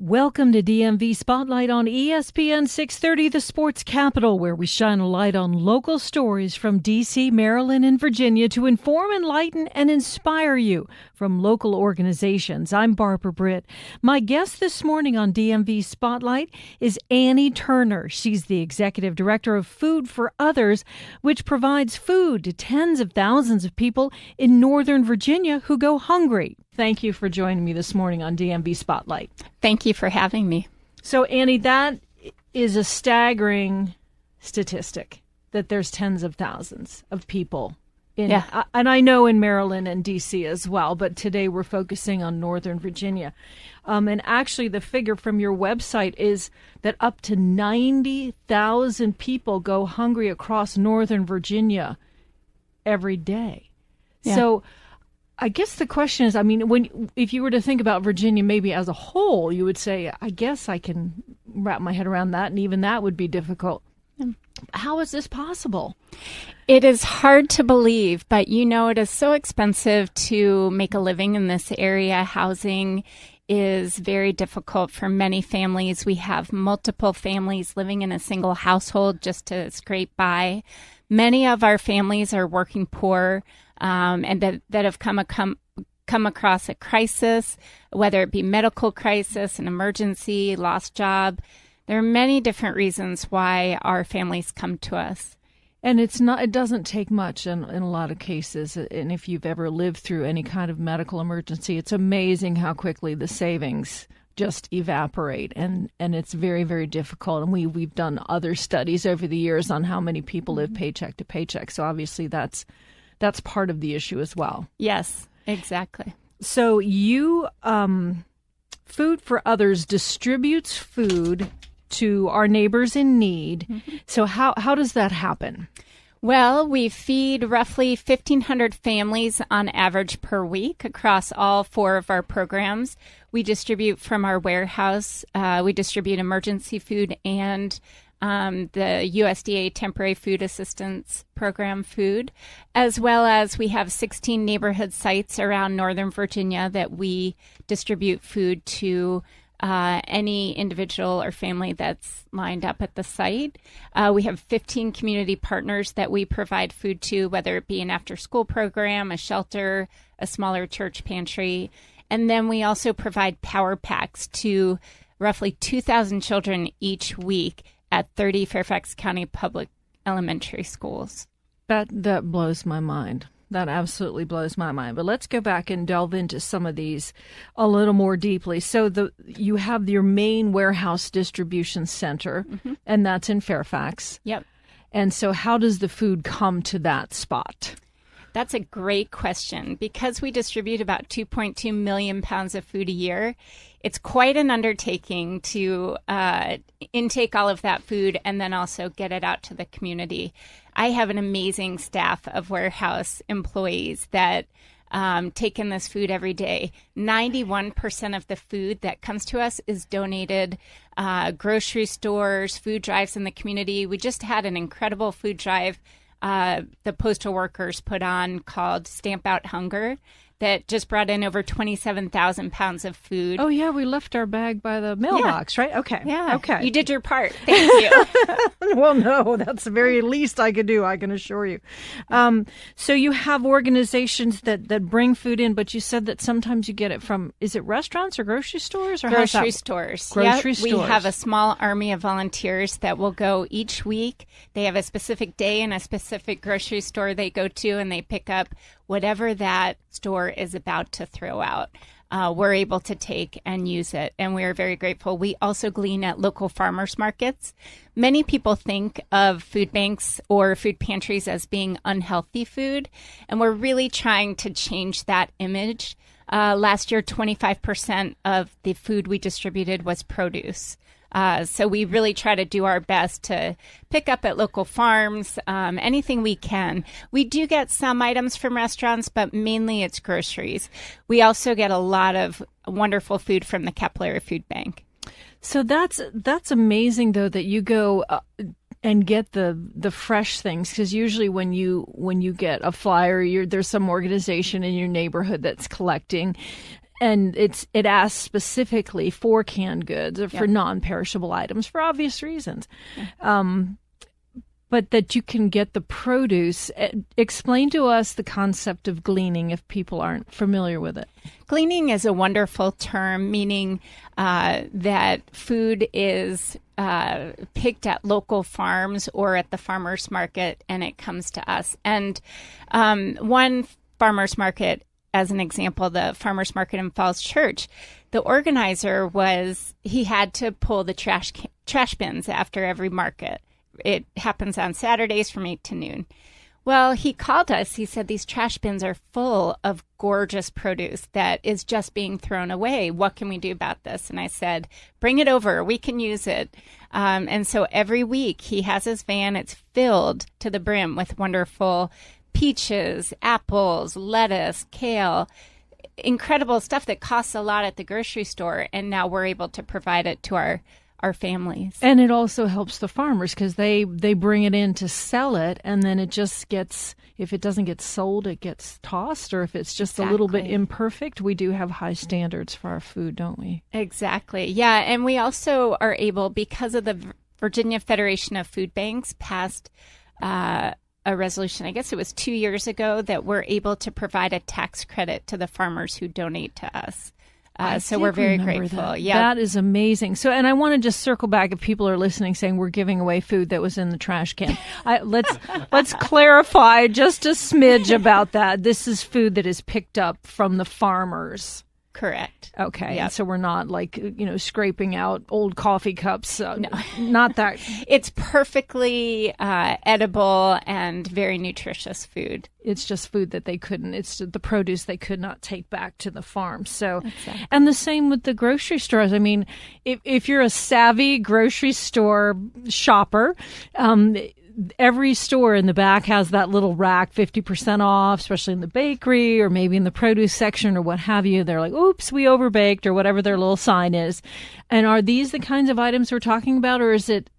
Welcome to DMV Spotlight on ESPN 630, the sports capital, where we shine a light on local stories from D.C., Maryland, and Virginia to inform, enlighten, and inspire you from local organizations. I'm Barbara Britt. My guest this morning on DMV Spotlight is Annie Turner. She's the executive director of Food for Others, which provides food to tens of thousands of people in Northern Virginia who go hungry. Thank you for joining me this morning on DMV Spotlight. Thank you for having me. So, Annie, that is a staggering statistic that there's tens of thousands of people and I know in Maryland and D.C. as well, but today we're focusing on Northern Virginia. And actually, the figure from your website is that up to 90,000 people go hungry across Northern Virginia every day. Yeah. So I guess the question is, if you were to think about Virginia maybe as a whole, you would say, I guess I can wrap my head around that, and even that would be difficult. How is this possible? It is hard to believe, but it is so expensive to make a living in this area. Housing is very difficult for many families. We have multiple families living in a single household just to scrape by. Many of our families are working poor and that have come across a crisis, whether it be medical crisis, an emergency, lost job. There are many different reasons why our families come to us. And it doesn't take much in a lot of cases. And if you've ever lived through any kind of medical emergency, it's amazing how quickly the savings just evaporate. And it's very, very difficult. And we've done other studies over the years on how many people live paycheck to paycheck. So obviously that's part of the issue as well. Yes, exactly. So you, Food for Others distributes food to our neighbors in need. Mm-hmm. So how does that happen? Well, we feed roughly 1,500 families on average per week across all 4 of our programs. We distribute from our warehouse. We distribute emergency food and the USDA Temporary Food Assistance Program food, as well as we have 16 neighborhood sites around Northern Virginia that we distribute food to any individual or family that's lined up at the site. We have 15 community partners that we provide food to, whether it be an after-school program, a shelter, a smaller church pantry. And then we also provide power packs to roughly 2,000 children each week at 30 Fairfax County public elementary schools. That blows my mind. That absolutely blows my mind. But let's go back and delve into some of these a little more deeply. So you have your main warehouse distribution center, and that's in Fairfax. Yep. And so how does the food come to that spot? That's a great question. Because we distribute about 2.2 million pounds of food a year, it's quite an undertaking to intake all of that food and then also get it out to the community. I have an amazing staff of warehouse employees that take in this food every day. 91% of the food that comes to us is donated. Grocery stores, food drives in the community. We just had an incredible food drive the postal workers put on called Stamp Out Hunger that just brought in over 27,000 pounds of food. Oh, yeah, we left our bag by the mailbox, right? Okay. Yeah. Okay. You did your part. Thank you. Well, no, that's the very least I could do, I can assure you. So you have organizations that bring food in, but you said that sometimes you get it from, is it restaurants or grocery stores? Or grocery stores. Grocery stores. We have a small army of volunteers that will go each week. They have a specific day and a specific grocery store they go to, and they pick up whatever that store is about to throw out. We're able to take and use it, and we are very grateful. We also glean at local farmers markets. Many people think of food banks or food pantries as being unhealthy food, and we're really trying to change that image. Last year, 25% of the food we distributed was produce. So we really try to do our best to pick up at local farms, anything we can. We do get some items from restaurants, but mainly it's groceries. We also get a lot of wonderful food from the Capillary Food Bank. So that's amazing, though, that you go and get the fresh things, because usually when you get a flyer, there's some organization in your neighborhood that's collecting. And it asks specifically for canned goods or for non-perishable items for obvious reasons. But that you can get the produce. Explain to us the concept of gleaning if people aren't familiar with it. Gleaning is a wonderful term, meaning that food is picked at local farms or at the farmer's market, and it comes to us. And one farmer's market, as an example, the farmer's market in Falls Church, the organizer he had to pull the trash bins after every market. It happens on Saturdays from 8 to noon. Well, he called us. He said, these trash bins are full of gorgeous produce that is just being thrown away. What can we do about this? And I said, bring it over. We can use it. And so every week he has his van. It's filled to the brim with wonderful peaches, apples, lettuce, kale, incredible stuff that costs a lot at the grocery store. And now we're able to provide it to our families. And it also helps the farmers because they bring it in to sell it, and then it just gets, if it doesn't get sold, it gets tossed, or if it's just a little bit imperfect. We do have high standards for our food, don't we? Exactly. Yeah. And we also are able, because of the Virginia Federation of Food Banks passed a resolution, I guess it was 2 years ago, that we're able to provide a tax credit to the farmers who donate to us. So we're very grateful. That. Yeah, that is amazing. So, and I want to just circle back if people are listening, saying we're giving away food that was in the trash can. Let's clarify just a smidge about that. This is food that is picked up from the farmers. Correct. Okay. Yep. So we're not scraping out old coffee cups. No, not that. It's perfectly edible and very nutritious food. It's just food that it's the produce they could not take back to the farm. So, exactly. And the same with the grocery stores. I mean, if you're a savvy grocery store shopper, every store in the back has that little rack, 50% off, especially in the bakery or maybe in the produce section or what have you. They're like, oops, we overbaked, or whatever their little sign is. And are these the kinds of items we're talking about, or is it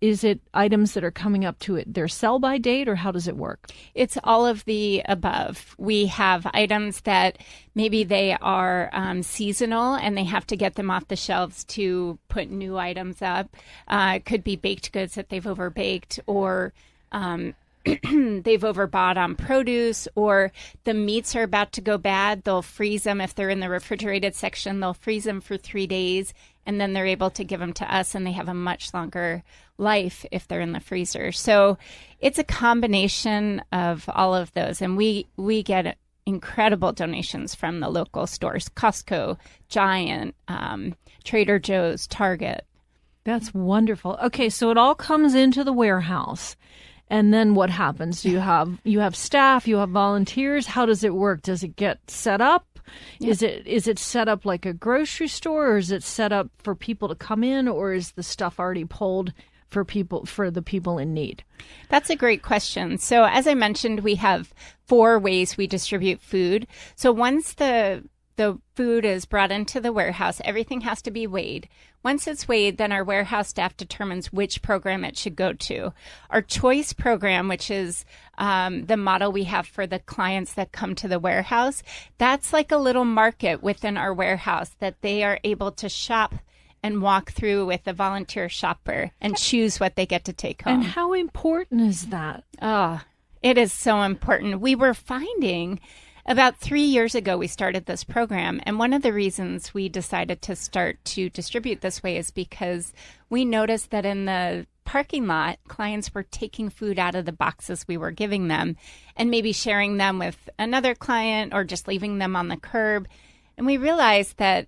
items that are coming up to their sell-by date, or how does it work? It's all of the above. We have items that maybe they are seasonal and they have to get them off the shelves to put new items up. It could be baked goods that they've overbaked, or they've overbought on produce, or the meats are about to go bad. They'll freeze them. If they're in the refrigerated section, they'll freeze them for 3 days, and then they're able to give them to us, and they have a much longer life if they're in the freezer. So it's a combination of all of those, and we get incredible donations from the local stores: Costco, Giant, Trader Joe's, Target. That's wonderful. Okay, so it all comes into the warehouse. And then what happens? Do you have staff? You have volunteers? How does it work? Does it get set up? Yeah. Is it set up like a grocery store, or is it set up for people to come in, or is the stuff already pulled for the people in need? That's a great question. So as I mentioned, we have 4 ways we distribute food. So once the food is brought into the warehouse, everything has to be weighed. Once it's weighed, then our warehouse staff determines which program it should go to. Our choice program, which is the model we have for the clients that come to the warehouse, that's like a little market within our warehouse that they are able to shop and walk through with a volunteer shopper and choose what they get to take home. And how important is that? Oh, it is so important. We were finding about 3 years ago, we started this program, and one of the reasons we decided to start to distribute this way is because we noticed that in the parking lot, clients were taking food out of the boxes we were giving them and maybe sharing them with another client or just leaving them on the curb. And we realized that,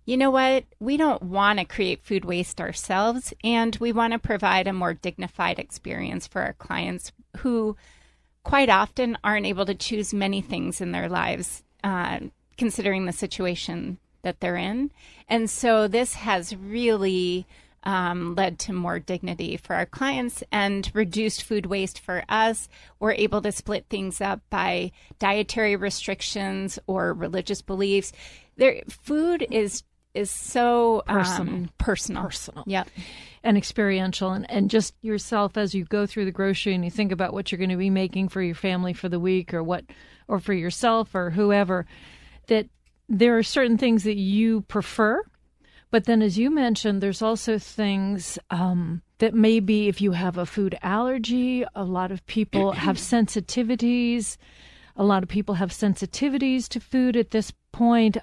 you know what, we don't want to create food waste ourselves, and we want to provide a more dignified experience for our clients who quite often aren't able to choose many things in their lives, considering the situation that they're in. And so this has really led to more dignity for our clients and reduced food waste for us. We're able to split things up by dietary restrictions or religious beliefs. Food is so personal. Yep. And experiential, and just yourself as you go through the grocery and you think about what you're going to be making for your family for the week, or for yourself or whoever, that there are certain things that you prefer, but then as you mentioned, there's also things that maybe if you have a food allergy, a lot of people have sensitivities. A lot of people have sensitivities to food at this point.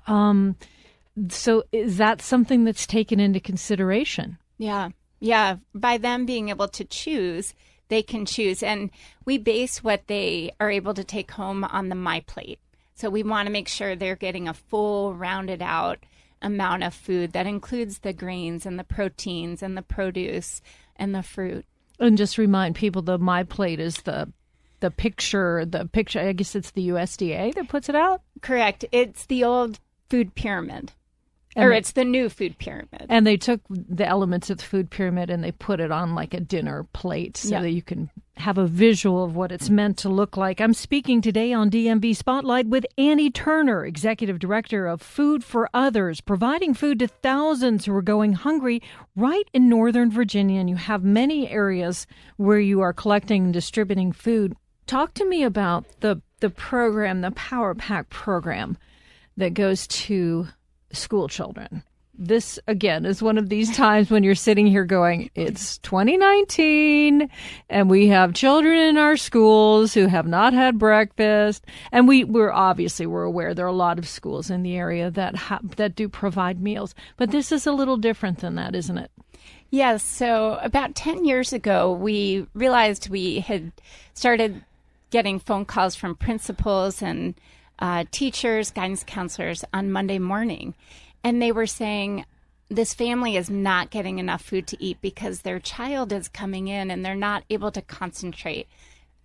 So is that something that's taken into consideration? Yeah. Yeah. By them being able to choose, they can choose. And we base what they are able to take home on the My Plate. So we want to make sure they're getting a full, rounded out amount of food that includes the grains and the proteins and the produce and the fruit. And just remind people the My Plate is the picture, I guess it's the USDA that puts it out? Correct. It's the old food pyramid. It's the new food pyramid. And they took the elements of the food pyramid and they put it on like a dinner plate so that you can have a visual of what it's meant to look like. I'm speaking today on DMV Spotlight with Annie Turner, Executive Director of Food for Others, providing food to thousands who are going hungry right in Northern Virginia. And you have many areas where you are collecting and distributing food. Talk to me about the program, the Power Pack program that goes to school children. This, again, is one of these times when you're sitting here going, it's 2019, and we have children in our schools who have not had breakfast. And we're aware there are a lot of schools in the area that do provide meals. But this is a little different than that, isn't it? Yes. So about 10 years ago, we realized we had started getting phone calls from principals and teachers, guidance counselors on Monday morning. And they were saying, this family is not getting enough food to eat because their child is coming in and they're not able to concentrate.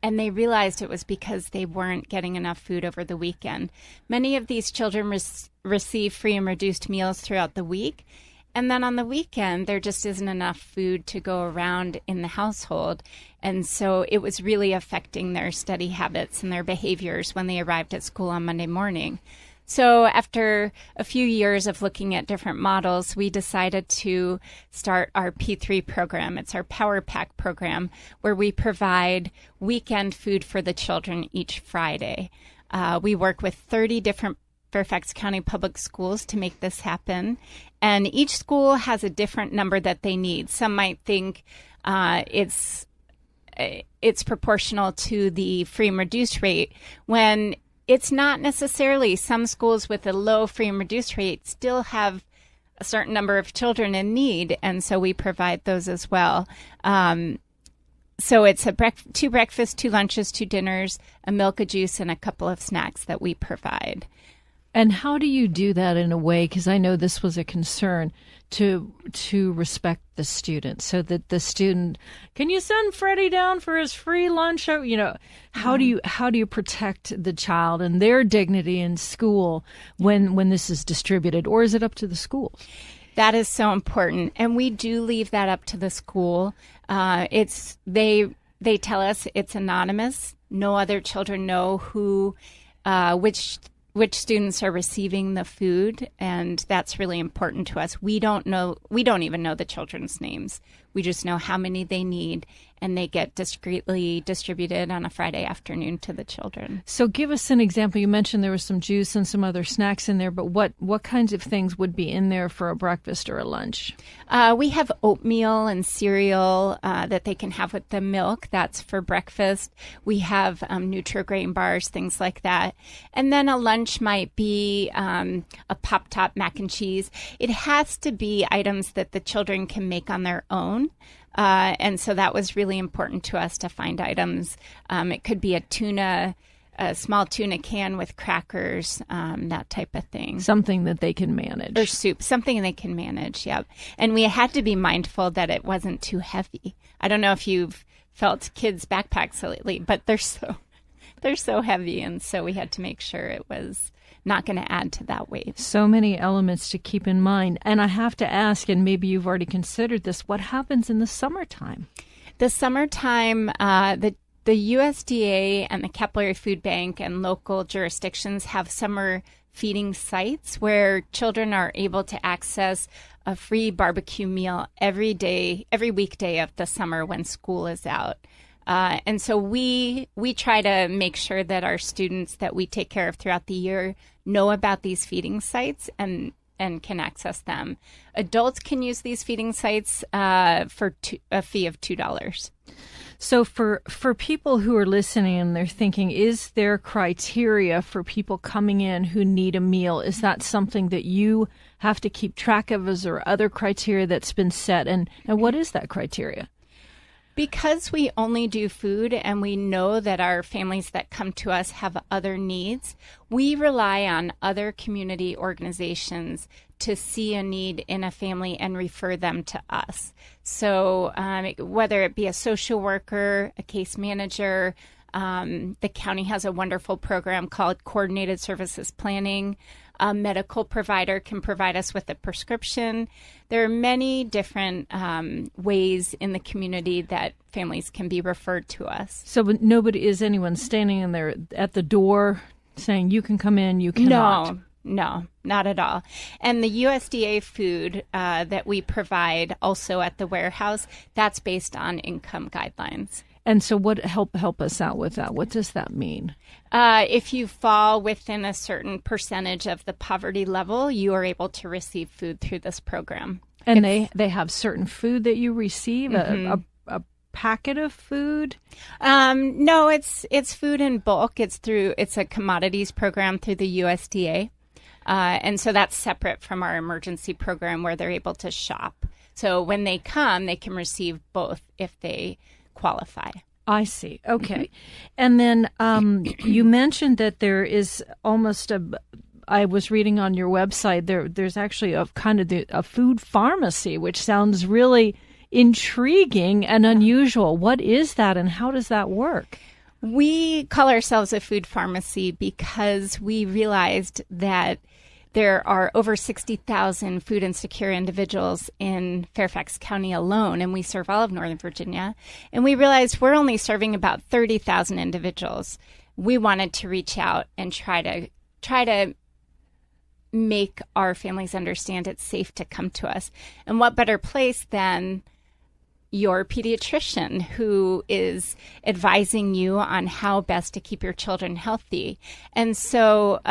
And they realized it was because they weren't getting enough food over the weekend. Many of these children receive free and reduced meals throughout the week. And then on the weekend, there just isn't enough food to go around in the household. And so it was really affecting their study habits and their behaviors when they arrived at school on Monday morning. So after a few years of looking at different models, we decided to start our P3 program. It's our Power Pack program, where we provide weekend food for the children each Friday. We work with 30 different Fairfax County Public Schools to make this happen. And each school has a different number that they need. Some might think it's proportional to the free and reduced rate, when it's not necessarily. Some schools with a low free and reduced rate still have a certain number of children in need, and so we provide those as well. So it's 2 breakfasts, 2 lunches, 2 dinners, a milk, a juice, and a couple of snacks that we provide. And how do you do that in a way, because I know this was a concern, to respect the student, so that the student, can you send Freddie down for his free lunch? How do you protect the child and their dignity in school when this is distributed, or is it up to the school? That is so important, and we do leave that up to the school. They tell us it's anonymous. No other children know which students are receiving the food, and that's really important to us. We don't even know the children's names. We just know how many they need, and they get discreetly distributed on a Friday afternoon to the children. So give us an example. You mentioned there was some juice and some other snacks in there, but what kinds of things would be in there for a breakfast or a lunch? We have oatmeal and cereal that they can have with the milk. That's for breakfast. We have Nutri-Grain bars, things like that. And then a lunch might be a Pop-Top mac and cheese. It has to be items that the children can make on their own. And so that was really important to us to find items. It could be a small tuna can with crackers, that type of thing. Something that they can manage. Or soup, something they can manage, yep. And we had to be mindful that it wasn't too heavy. I don't know if you've felt kids' backpacks lately, but they're so heavy, and so we had to make sure it was not going to add to that weight. So many elements to keep in mind. And I have to ask, and maybe you've already considered this, what happens in the summertime? The summertime, the USDA and the Capillary Food Bank and local jurisdictions have summer feeding sites where children are able to access a free barbecue meal every weekday of the summer when school is out. And so we try to make sure that our students that we take care of throughout the year know about these feeding sites and can access them. Adults can use these feeding sites for a fee of $2. So for people who are listening and they're thinking, is there criteria for people coming in who need a meal? Is that something that you have to keep track of? Is there other criteria that's been set? And what is that criteria? Because we only do food and we know that our families that come to us have other needs, we rely on other community organizations to see a need in a family and refer them to us. So whether it be a social worker, a case manager, the county has a wonderful program called Coordinated Services Planning. A medical provider can provide us with a prescription. There are many different ways in the community that families can be referred to us. So is anyone standing in there at the door saying, you can come in, you cannot? No, not at all. And the USDA food that we provide also at the warehouse, that's based on income guidelines. And so what help us out with that? What does that mean? If you fall within a certain percentage of the poverty level, you are able to receive food through this program. And they have certain food that you receive, a packet of food? No, it's food in bulk. It's a commodities program through the USDA. And so that's separate from our emergency program where they're able to shop. So when they come, they can receive both if they qualify. I see. Okay. And then you mentioned that there is almost I was reading on your website, there's actually a food pharmacy, which sounds really intriguing and unusual. What is that and how does that work? We call ourselves a food pharmacy because we realized that there are over 60,000 food insecure individuals in Fairfax County alone, and we serve all of Northern Virginia. And we realized we're only serving about 30,000 individuals. We wanted to reach out and try to make our families understand it's safe to come to us. And what better place than your pediatrician who is advising you on how best to keep your children healthy. And so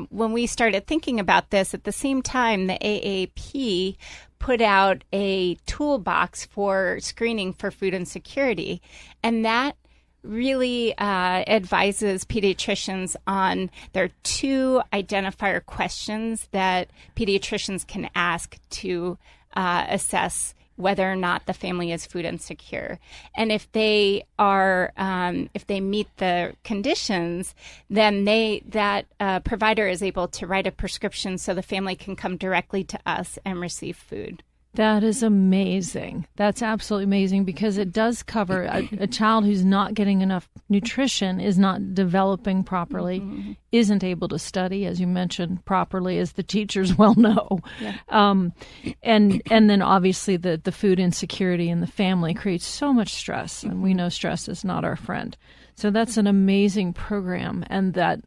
when we started thinking about this, at the same time, the AAP put out a toolbox for screening for food insecurity. And that really advises pediatricians on there are 2 identifier questions that pediatricians can ask to assess whether or not the family is food insecure. And if they are, if they meet the conditions, then that provider is able to write a prescription so the family can come directly to us and receive food. That is amazing. That's absolutely amazing because it does cover a child who's not getting enough nutrition, is not developing properly, isn't able to study, as you mentioned, properly, as the teachers well know. Yeah. And then obviously the food insecurity in the family creates so much stress, and we know stress is not our friend. So that's an amazing program, and that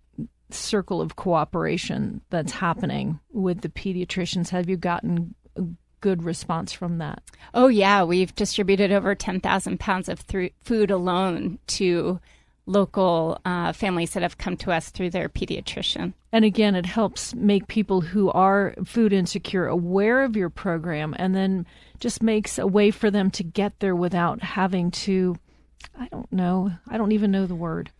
circle of cooperation that's happening with the pediatricians. Have you gotten good response from that? Oh, yeah. We've distributed over 10,000 pounds of food alone to local families that have come to us through their pediatrician. And again, it helps make people who are food insecure aware of your program, and then just makes a way for them to get there without having to, I don't even know the word.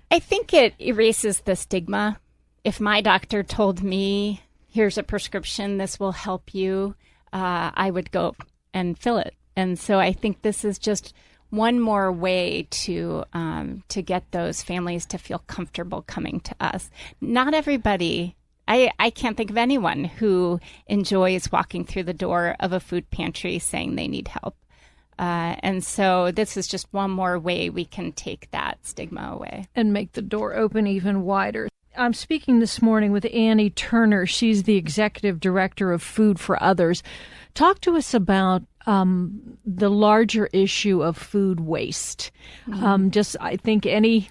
I think it erases the stigma. If my doctor told me, here's a prescription, this will help you, I would go and fill it. And so I think this is just one more way to get those families to feel comfortable coming to us. Not everybody, I can't think of anyone who enjoys walking through the door of a food pantry saying they need help. And so this is just one more way we can take that stigma away. And make the door open even wider. I'm speaking this morning with Annie Turner. She's the executive director of Food for Others. Talk to us about the larger issue of food waste. I think any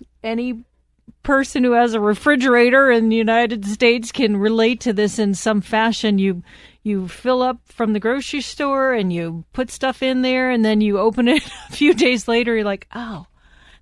person who has a refrigerator in the United States can relate to this in some fashion. You fill up from the grocery store and you put stuff in there, and then you open it a few days later. You're like, oh,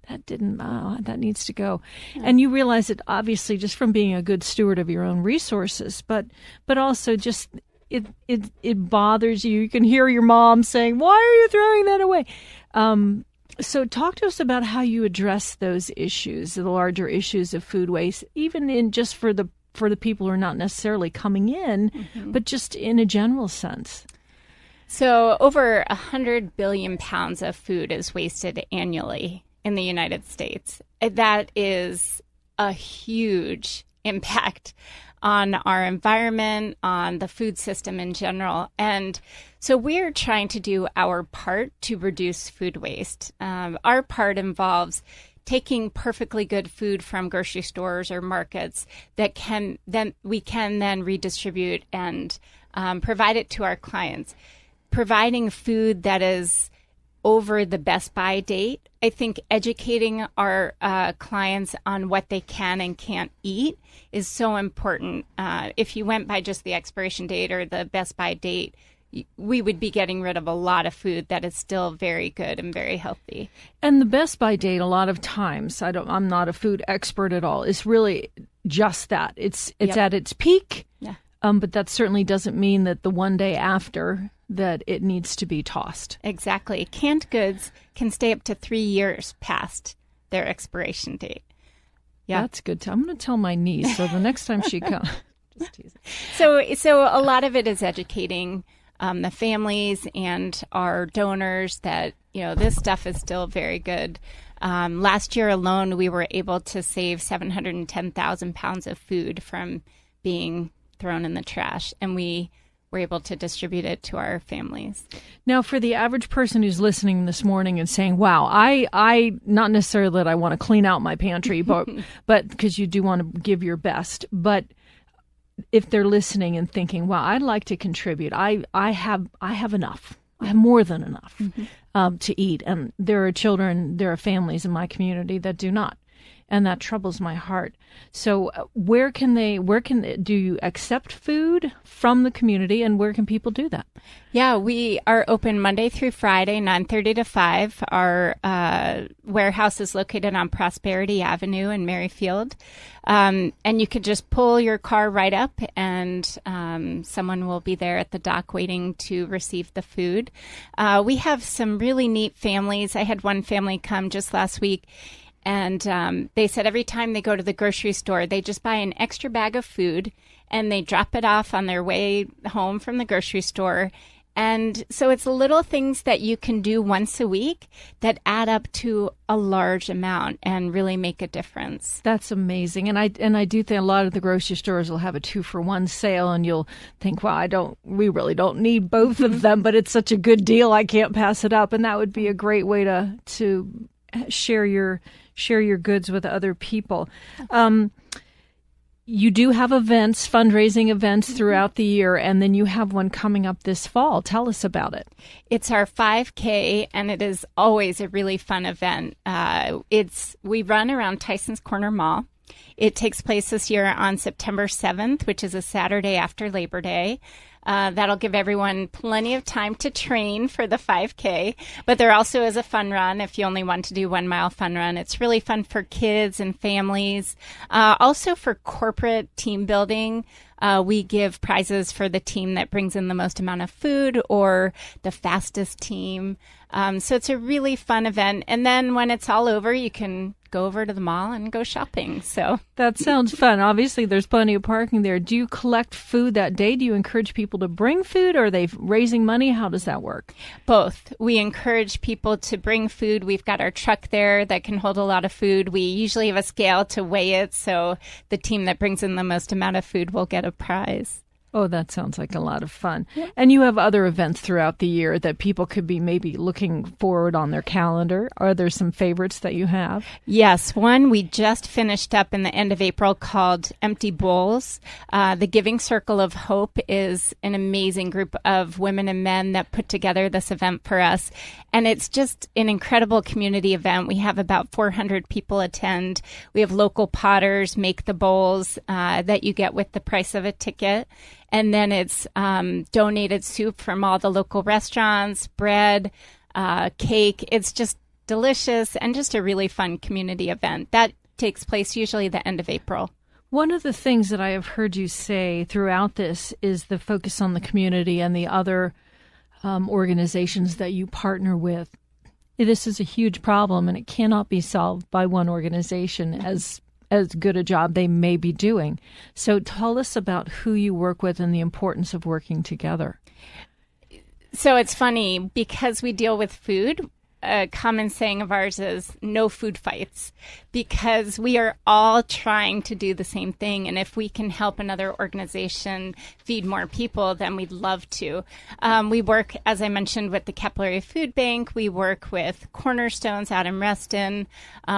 that needs to go. Yeah. And you realize it obviously just from being a good steward of your own resources, but also just it bothers you. You can hear your mom saying, why are you throwing that away? So talk to us about how you address those issues, the larger issues of food waste, even in just for the people who are not necessarily coming in, but just in a general sense. So over 100 billion pounds of food is wasted annually in the United States. That is a huge impact on our environment, on the food system in general. And so we're trying to do our part to reduce food waste. Our part involves taking perfectly good food from grocery stores or markets that we can then redistribute and provide it to our clients. Providing food that is over the best by date. I think educating our clients on what they can and can't eat is so important. If you went by just the expiration date or the best by date, we would be getting rid of a lot of food that is still very good and very healthy. And the best by date, a lot of times, I'm not a food expert at all, is really just that. It's at its peak, but that certainly doesn't mean that the one day after that it needs to be tossed. Exactly. Canned goods can stay up to 3 years past their expiration date. Yeah, that's good. I'm going to tell my niece, so the next time she comes. Just teasing. So a lot of it is educating the families and our donors that, this stuff is still very good. Last year alone, we were able to save 710,000 pounds of food from being thrown in the trash, and we were able to distribute it to our families. Now, for the average person who's listening this morning and saying, wow, I not necessarily that I want to clean out my pantry, but because you do want to give your best, but if they're listening and thinking, wow, I'd like to contribute, I have enough. I have more than enough to eat. And there are there are families in my community that do not. And that troubles my heart. So do you accept food from the community, and where can people do that? Yeah, we are open Monday through Friday, 9:30 to 5. Our warehouse is located on Prosperity Avenue in Merrifield. And you could just pull your car right up, and someone will be there at the dock waiting to receive the food. We have some really neat families. I had one family come just last week, and they said every time they go to the grocery store, they just buy an extra bag of food and they drop it off on their way home from the grocery store. And so it's little things that you can do once a week that add up to a large amount and really make a difference. That's amazing. And I do think a lot of the grocery stores will have a 2-for-1 sale, and you'll think, well, we really don't need both of them, but it's such a good deal, I can't pass it up. And that would be a great way to share your goods with other people. You do have events, fundraising events throughout the year, and then you have one coming up this fall. Tell us about it. It's our 5K, and it is always a really fun event. We run around Tyson's Corner Mall. It takes place this year on September 7th, which is a Saturday after Labor Day. That'll give everyone plenty of time to train for the 5K, but there also is a fun run if you only want to do 1 mile fun run. It's really fun for kids and families. Also for corporate team building, we give prizes for the team that brings in the most amount of food or the fastest team. So it's a really fun event. And then when it's all over, you can go over to the mall and go shopping. So that sounds fun. Obviously, there's plenty of parking there. Do you collect food that day? Do you encourage people to bring food? Or are they raising money? How does that work? Both. We encourage people to bring food. We've got our truck there that can hold a lot of food. We usually have a scale to weigh it, so the team that brings in the most amount of food will get a prize. Oh, that sounds like a lot of fun. Yeah. And you have other events throughout the year that people could be maybe looking forward on their calendar. Are there some favorites that you have? Yes. One we just finished up in the end of April called Empty Bowls. The Giving Circle of Hope is an amazing group of women and men that put together this event for us. And it's just an incredible community event. We have about 400 people attend. We have local potters make the bowls that you get with the price of a ticket. And then it's donated soup from all the local restaurants, bread, cake. It's just delicious and just a really fun community event. That takes place usually the end of April. One of the things that I have heard you say throughout this is the focus on the community and the other organizations that you partner with. This is a huge problem, and it cannot be solved by one organization as good a job they may be doing. So tell us about who you work with and the importance of working together. So it's funny, because we deal with food, a common saying of ours is no food fights, because we are all trying to do the same thing. And if we can help another organization feed more people, then we'd love to. We work, as I mentioned, with the Capillary Food Bank. We work with Cornerstones out in Reston.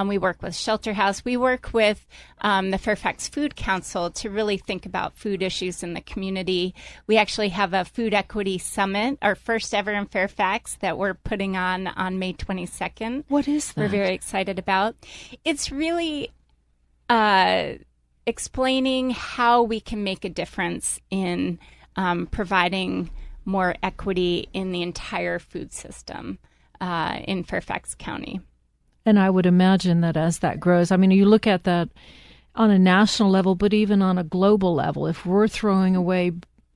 We work with Shelter House. We work with the Fairfax Food Council to really think about food issues in the community. We actually have a food equity summit, our first ever in Fairfax, that we're putting on May 22nd. What is that? We're very excited about. It's really explaining how we can make a difference in providing more equity in the entire food system in Fairfax County. And I would imagine that as that grows, I mean, you look at that on a national level, but even on a global level, if we're throwing away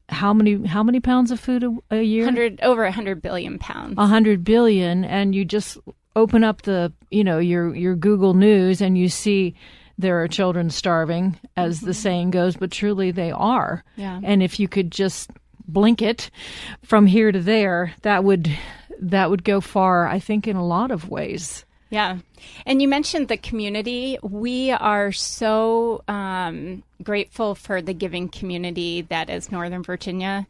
how many pounds of food a year? Over 100 billion pounds. 100 billion, and you just open up the, your Google News and you see there are children starving, as the saying goes, but truly they are. Yeah. And if you could just blink it from here to there, that would go far, I think, in a lot of ways. Yeah. And you mentioned the community. We are so grateful for the giving community that is Northern Virginia.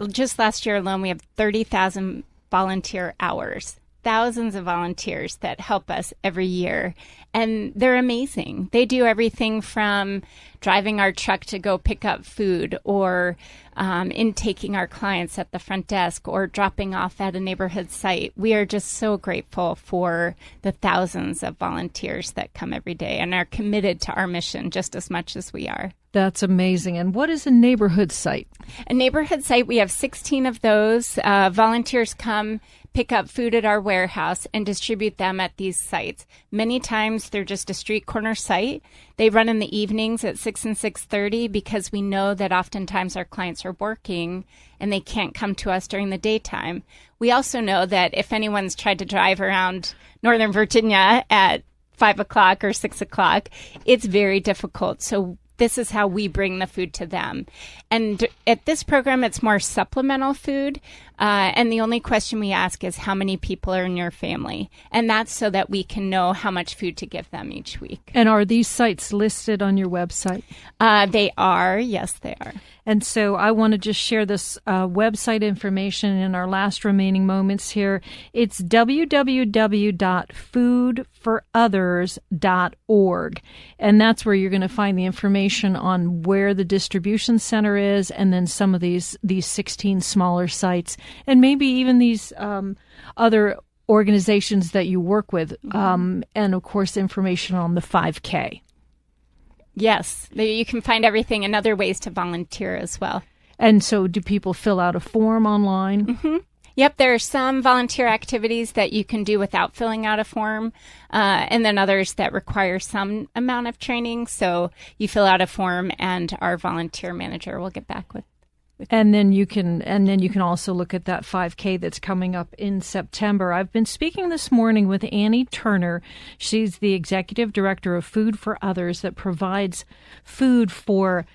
Just last year alone, we have 30,000 volunteer hours, thousands of volunteers that help us every year. And they're amazing. They do everything from driving our truck to go pick up food, or intaking our clients at the front desk, or dropping off at a neighborhood site. We are just so grateful for the thousands of volunteers that come every day and are committed to our mission just as much as we are. That's amazing. And what is a neighborhood site? A neighborhood site, we have 16 of those. Volunteers come, pick up food at our warehouse, and distribute them at these sites. Many times they're just a street corner site. They run in the evenings at 6 and 6:30 because we know that oftentimes our clients are working and they can't come to us during the daytime. We also know that if anyone's tried to drive around Northern Virginia at 5 o'clock or 6 o'clock, it's very difficult. So this is how we bring the food to them. And at this program, it's more supplemental food. And the only question we ask is how many people are in your family? And that's so that we can know how much food to give them each week. And are these sites listed on your website? They are. Yes, they are. And so I want to just share this website information in our last remaining moments here. It's www.foodforothers.org. And that's where you're going to find the information on where the distribution center is, and then some of these 16 smaller sites, and maybe even these other organizations that you work with, and of course information on the 5K. Yes, you can find everything and other ways to volunteer as well. And so do people fill out a form online? Mm-hmm. Yep, there are some volunteer activities that you can do without filling out a form, and then others that require some amount of training. So you fill out a form, and our volunteer manager will get back with. And then you can also look at that 5K that's coming up in September. I've been speaking this morning with Annie Turner. She's the executive director of Food for Others, that provides food for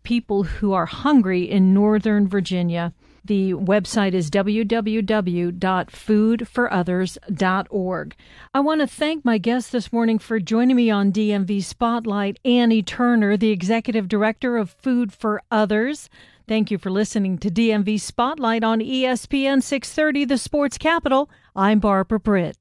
people who are hungry in Northern Virginia. The website is www.foodforothers.org. I want to thank my guest this morning for joining me on DMV Spotlight, Annie Turner, the Executive Director of Food for Others. Thank you for listening to DMV Spotlight on ESPN 630, the Sports Capital. I'm Barbara Britt.